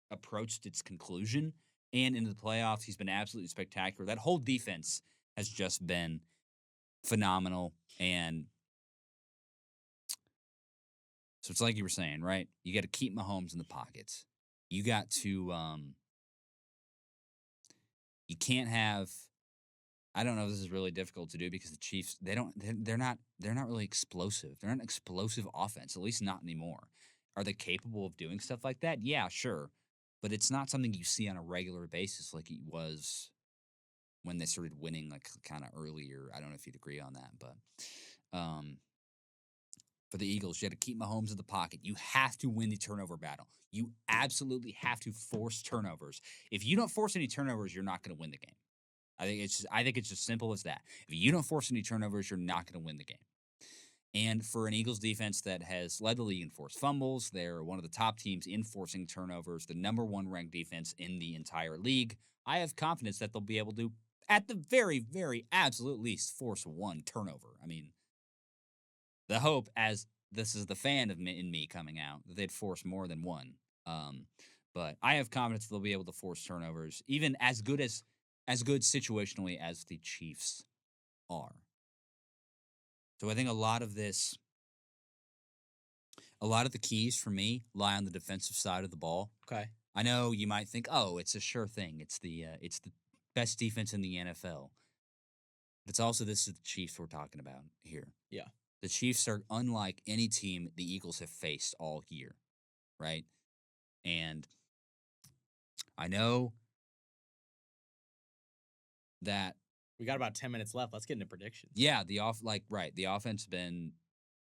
approached its conclusion and into the playoffs. He's been absolutely spectacular. That whole defense has just been phenomenal, and so it's like you were saying, right? You got to keep Mahomes in the pockets. You got to you can't have, I don't know if this is really difficult to do because the Chiefs, they're not really explosive. They're not an explosive offense, at least not anymore. Are they capable of doing stuff like that? Yeah, sure. But it's not something you see on a regular basis like it was when they started winning like kind of earlier. I don't know if you'd agree on that, but for the Eagles, you had to keep Mahomes in the pocket. You have to win the turnover battle. You absolutely have to force turnovers. If you don't force any turnovers, you're not going to win the game. I think it's as simple as that. If you don't force any turnovers, you're not going to win the game. And for an Eagles defense that has led the league in forced fumbles, they're one of the top teams in forcing turnovers, the number one ranked defense in the entire league. I have confidence that they'll be able to, at the very, very absolute least, force one turnover. I mean, the hope, as this is the fan of me, in me coming out, that they'd force more than one. But I have confidence they'll be able to force turnovers, even as good situationally as the Chiefs are. So I think a lot of the keys for me lie on the defensive side of the ball. Okay. I know you might think, oh, it's a sure thing. It's the best defense in the NFL. But it's also, this is the Chiefs we're talking about here. Yeah. The Chiefs are unlike any team the Eagles have faced all year, right? And I know that we got about 10 minutes left. Let's get into predictions. Yeah, the offense has been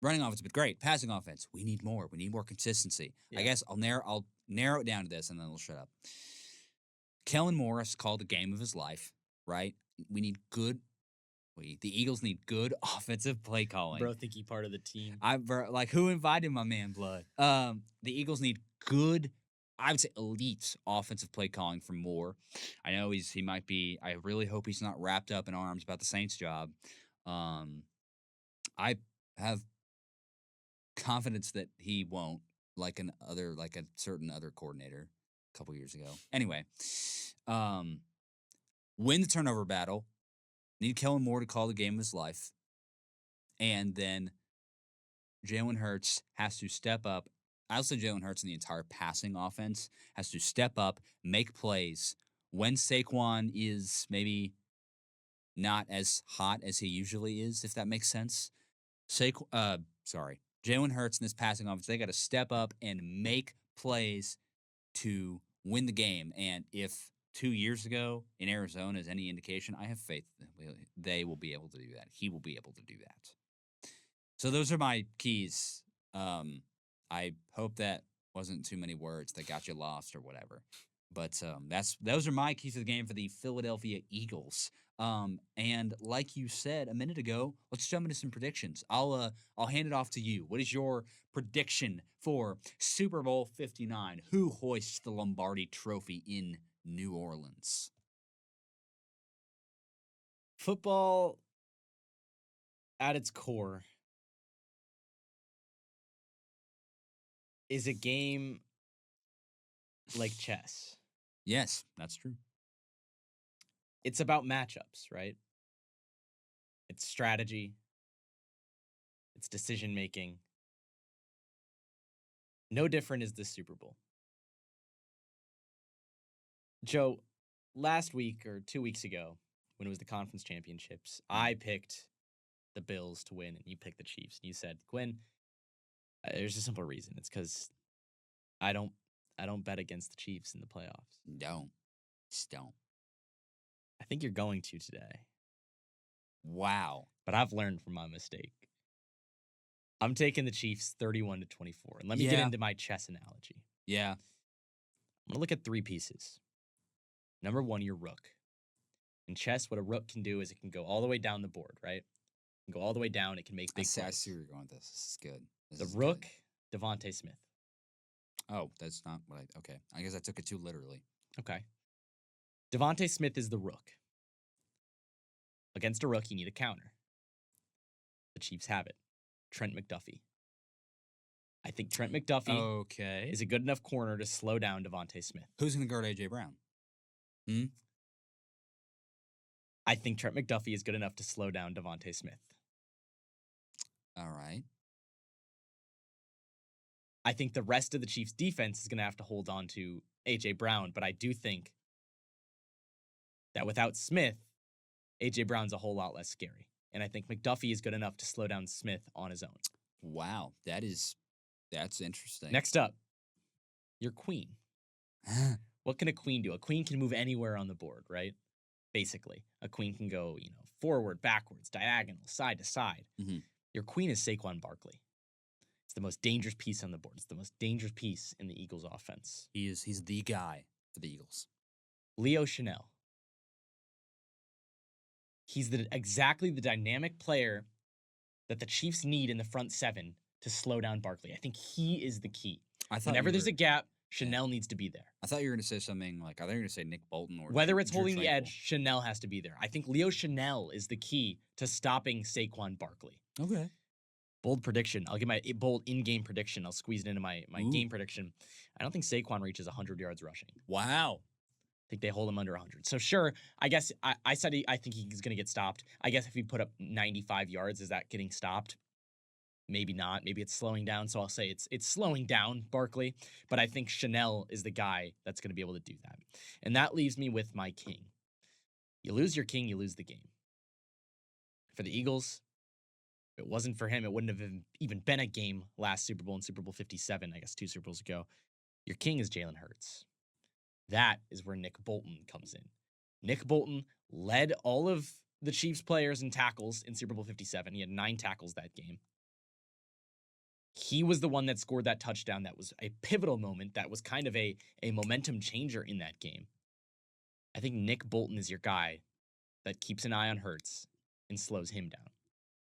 running offense, but great passing offense. We need more. We need more consistency. Yeah. I guess I'll narrow it down to this, and then we'll shut up. Kellen Morris called the game of his life. Right? The Eagles need good offensive play calling. Bro, think he part of the team. Who invited my man Blood? The Eagles need good, I would say elite offensive play calling from Moore. I know he might be. I really hope he's not wrapped up in arms about the Saints job. I have confidence that he won't, like a certain other coordinator a couple years ago. Anyway, win the turnover battle. Need Kellen Moore to call the game of his life. And then Jalen Hurts has to step up. I also Jalen Hurts in the entire passing offense has to step up, make plays. When Saquon is maybe not as hot as he usually is, if that makes sense. Jalen Hurts in this passing offense, they got to step up and make plays to win the game. And if 2 years ago in Arizona is any indication, I have faith that they will be able to do that. He will be able to do that. So those are my keys. I hope that wasn't too many words that got you lost or whatever. But those are my keys to the game for the Philadelphia Eagles. And like you said a minute ago, let's jump into some predictions. I'll hand it off to you. What is your prediction for Super Bowl 59? Who hoists the Lombardi Trophy in New Orleans? Football, at its core, is a game like chess. Yes, that's true. It's about matchups, right? It's strategy. It's decision making. No different is this Super Bowl. Joe, last week or 2 weeks ago, when it was the conference championships, I picked the Bills to win, and you picked the Chiefs. And you said, Quinn, there's a simple reason. It's because I don't bet against the Chiefs in the playoffs. Just don't. I think you're going to today. Wow. But I've learned from my mistake. I'm taking the Chiefs 31-24. And let me get into my chess analogy. Yeah. I'm going to look at 3 pieces. Number 1, your rook. In chess, what a rook can do is it can go all the way down the board, right? It can go all the way down. It can make big plays. I see where you're going with this. This is good. The rook, Devontae Smith. Oh, that's not what okay. I guess I took it too literally. Okay. Devontae Smith is the rook. Against a rook, you need a counter. The Chiefs have it. Trent McDuffie. I think Trent McDuffie is a good enough corner to slow down Devontae Smith. Who's going to guard A.J. Brown? I think Trent McDuffie is good enough to slow down Devontae Smith. All right. I think the rest of the Chiefs' defense is going to have to hold on to A.J. Brown, but I do think that without Smith, A.J. Brown's a whole lot less scary. And I think McDuffie is good enough to slow down Smith on his own. Wow, that's interesting. Next up, your queen. What can a queen do? A queen can move anywhere on the board, right? Basically, a queen can go, forward, backwards, diagonal, side to side. Mm-hmm. Your queen is Saquon Barkley. It's the most dangerous piece on the board. It's the most dangerous piece in the Eagles' offense. He's the guy for the Eagles. Leo Chanel. He's exactly the dynamic player that the Chiefs need in the front seven to slow down Barkley. I think he is the key. I thought Whenever you there's were, a gap, Chanel needs to be there. I thought you were going to say something like, I thought you were going to say Nick Bolton or Whether it's Drew holding the Tranquil. edge, Chanel has to be there. I think Leo Chanel is the key to stopping Saquon Barkley. Okay. Bold prediction. I'll give my bold in-game prediction. I'll squeeze it into my game prediction. I don't think Saquon reaches 100 yards rushing. Wow. I think they hold him under 100. So sure, I guess I said I think he's going to get stopped. I guess if he put up 95 yards, is that getting stopped? Maybe not. Maybe it's slowing down. So I'll say it's slowing down Barkley. But I think Chanel is the guy that's going to be able to do that. And that leaves me with my king. You lose your king, you lose the game. For the Eagles, if it wasn't for him, it wouldn't have even been a game last Super Bowl in Super Bowl 57, I guess 2 Super Bowls ago. Your king is Jalen Hurts. That is where Nick Bolton comes in. Nick Bolton led all of the Chiefs players in tackles in Super Bowl 57. He had 9 tackles that game. He was the one that scored that touchdown. That was a pivotal moment. That was kind of a momentum changer in that game. I think Nick Bolton is your guy that keeps an eye on Hurts and slows him down.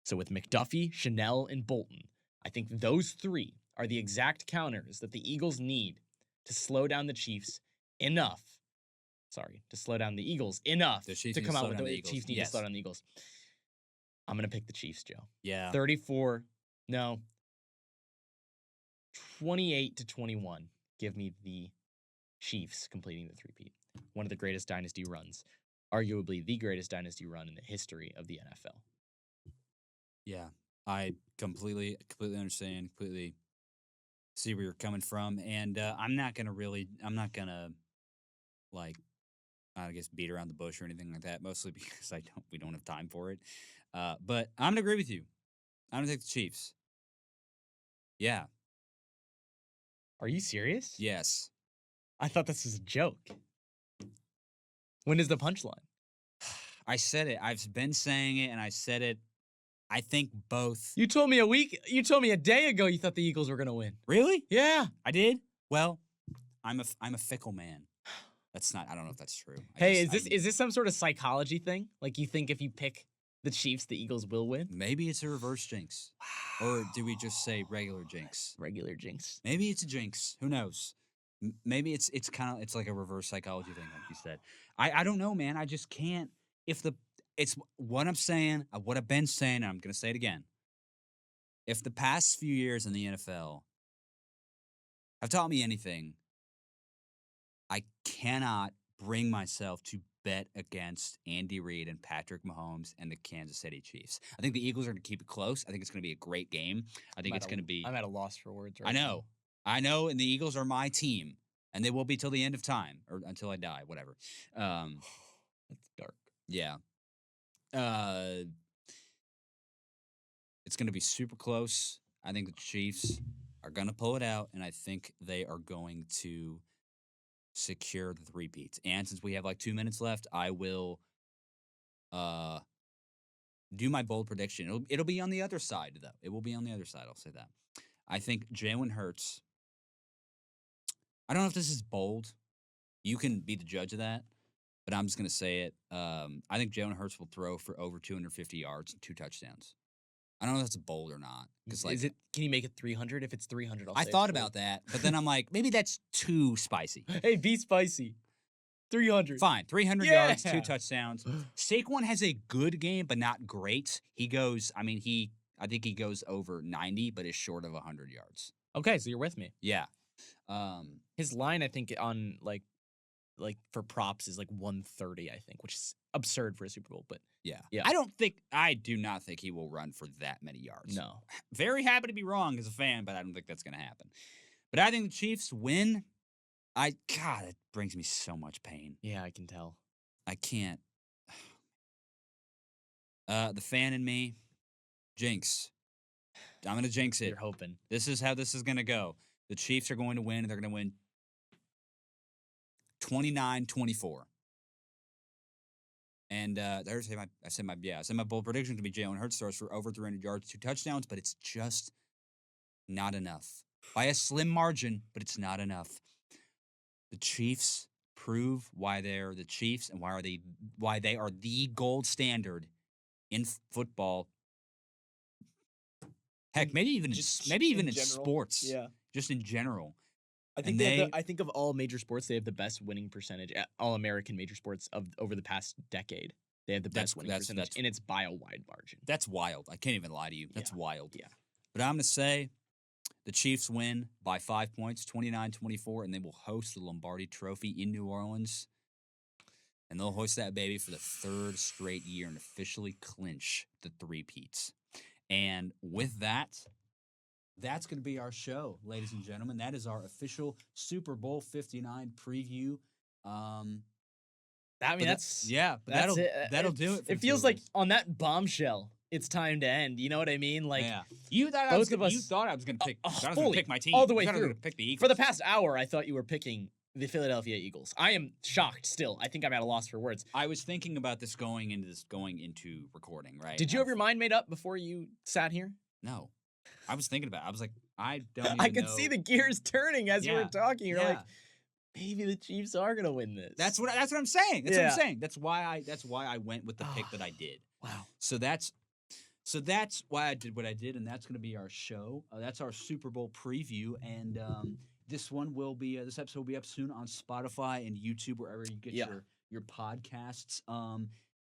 So with McDuffie, Chanel, and Bolton, I think those 3 are the exact counters that the Eagles need to slow down the Chiefs enough. To slow down the Eagles enough to come out with the Chiefs need to slow down the Eagles. I'm going to pick the Chiefs, Joe. Yeah. 28-21. Give me the Chiefs completing the three-peat. One of the greatest dynasty runs. Arguably the greatest dynasty run in the history of the NFL. Yeah. I completely understand, completely see where you're coming from. And I'm not going to like, I guess, beat around the bush or anything like that, mostly because we don't have time for it. But I'm going to agree with you. I'm going to take the Chiefs. Yeah. Are you serious? Yes. I thought this was a joke. When is the punchline? I said it. I've been saying it, and I said it. I think both. You told me a day ago you thought the Eagles were going to win. Really? Yeah. I did? Well, I'm a fickle man. That's not, I don't know if that's true. Is this some sort of psychology thing? Like you think if you pick the Chiefs, the Eagles will win? Maybe it's a reverse jinx. Or do we just say regular jinx? Regular jinx. Maybe it's a jinx. Who knows? Maybe it's like a reverse psychology thing, like you said. I don't know, man. I just can't. It's what I'm saying, what I've been saying, and I'm going to say it again. If the past few years in the NFL have taught me anything, I cannot bring myself to bet against Andy Reid and Patrick Mahomes and the Kansas City Chiefs. I think the Eagles are going to keep it close. I think it's going to be a great game. I think it's going to be. I'm at a loss for words right I know. I know, and the Eagles are my team, and they will be till the end of time, or until I die, whatever. That's dark. Yeah. It's going to be super close. I think the Chiefs are going to pull it out, and I think they are going to secure the three-peats. And since we have like 2 minutes left, I will do my bold prediction. It'll be on the other side, though. It will be on the other side. I'll say that. I think Jalen Hurts. I don't know if this is bold. You can be the judge of that, but I'm just going to say it. I think Jalen Hurts will throw for over 250 yards and 2 touchdowns. I don't know if that's bold or not. Can you make it 300? If it's 300, I thought about that, but then I'm like, maybe that's too spicy. Hey, be spicy. 300. Fine, 300 yards, 2 touchdowns. Saquon has a good game, but not great. I think he goes over 90, but is short of 100 yards. Okay, so you're with me. Yeah. His line, I think, on like for props is like 130, I think, which is absurd for a Super Bowl, but yeah. Yeah. I do not think he will run for that many yards. No. Very happy to be wrong as a fan, but I don't think that's going to happen. But I think the Chiefs win. God, it brings me so much pain. Yeah, I can tell. I can't. The fan in me, jinx. I'm going to jinx it. You're hoping. This is how this is going to go. The Chiefs are going to win, and they're going to win 29-24. And I said my bold prediction to be Jalen Hurts throws for over 300 yards, 2 touchdowns, but it's just not enough. By a slim margin, but it's not enough. The Chiefs prove why they're the Chiefs and why they are the gold standard in football. Heck, maybe even in general. sports. Yeah. Just in general. I think I think of all major sports, they have the best winning percentage. All American major sports over the past decade, they have the best winning percentage, and it's by a wide margin. That's wild. I can't even lie to you. That's wild. Yeah. But I'm going to say the Chiefs win by 5 points, 29-24, and they will host the Lombardi Trophy in New Orleans. And they'll hoist that baby for the third straight year and officially clinch the three-peats. And with that, that's going to be our show, ladies and gentlemen. That is our official Super Bowl 59 preview. That'll do it. It feels like on that bombshell, it's time to end. You know what I mean? Like, you thought I was going to pick my team all the way through. Pick the Eagles. For the past hour, I thought you were picking the Philadelphia Eagles. I am shocked still. I think I'm at a loss for words. I was thinking about this going into recording, right? Did you have your mind made up before you sat here? No. I was thinking about it. I was like, I don't even I could know. see the gears turning as you were talking. You're like, Yeah. maybe the Chiefs are gonna win this. That's what I'm saying. That's what I'm saying. That's why I went with the pick that I did. Wow. So that's why I did what I did, and that's going to be our show. That's our Super Bowl preview, and this episode will be up soon on Spotify and YouTube, wherever you get your podcasts.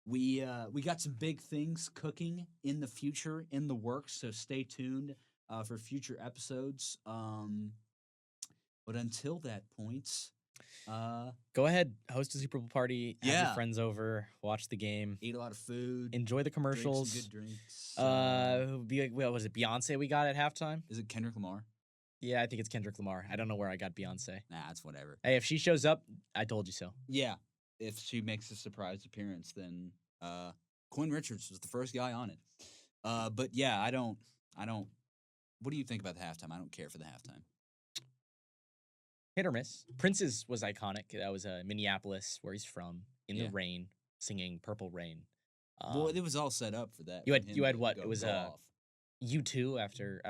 We got some big things cooking in the future, in the works, so stay tuned for future episodes. But until that point, go ahead, host a Super Bowl party, have Yeah. your friends over, watch the game, eat a lot of food, enjoy the commercials. drink some good drinks. What was it, Beyonce we got at halftime? Is it Kendrick Lamar? Yeah, I think it's Kendrick Lamar. I don't know where I got Beyonce. Nah, it's whatever. Hey, if she shows up, I told you so. Yeah, if she makes a surprise appearance, then Quinn Richards was the first guy on it. But yeah, I don't. What do you think about the halftime? I don't care for the halftime. Hit or miss. Prince's was iconic. That was Minneapolis, where he's from, in the rain, singing "Purple Rain." Well, it was all set up for that. You had what? It was U2 after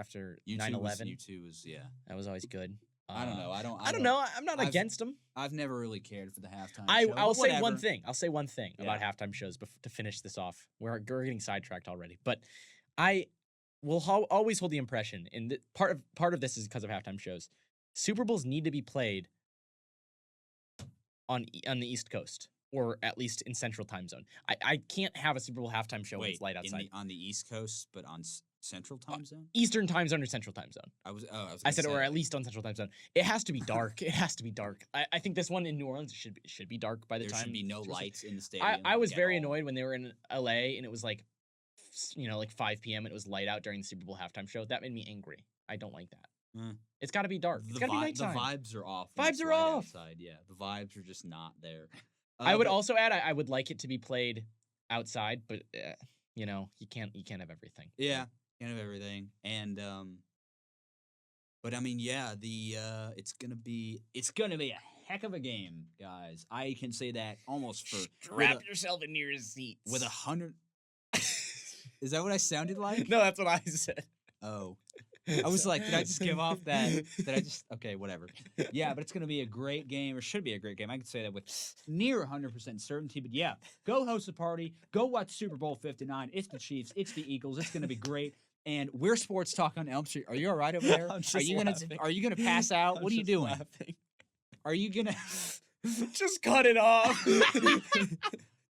9/11. U2 was That was always good. I don't know. I don't know. I'm not against them. I've never really cared for the halftime. I'll show, say one thing. I'll say one thing about Yeah. halftime shows to finish this off. We're getting sidetracked already, but I will always hold the impression, and part of this is because of halftime shows. Super Bowls need to be played on the East Coast, or at least in Central Time Zone. I can't have a Super Bowl halftime show when it's light outside. on the East Coast, but on Central Time Zone. Eastern Time Zone or Central Time Zone. I said, or at least on Central Time Zone. It has to be dark. It has to be dark. I think this one in New Orleans should be dark by the time. There should be no lights in the stadium. I was very annoyed when they were in LA and it was like 5 p.m. and it was light out during the Super Bowl halftime show. That made me angry. I don't like that. It's got to be dark. It's got to be nighttime. The vibes are off. Vibes are off. Outside. Yeah, the vibes are just not there. I would also add I would like it to be played outside, but you can't have everything. Yeah, can't have everything. And but I mean, it's gonna be a heck of a game, guys. I can say that almost for strap yourself into your seats with 100. Is that what I sounded like? No, that's what I said. Oh. I was like, did I just give off that? Okay, whatever. Yeah, but it's going to be a great game, or should be a great game. I can say that with near 100% certainty. But yeah, go host a party. Go watch Super Bowl 59. It's the Chiefs. It's the Eagles. It's going to be great. And we're Sports Talk on Elm Street. Are you all right over there? Are you gonna pass out? What are you doing? Laughing. Are you gonna just cut it off?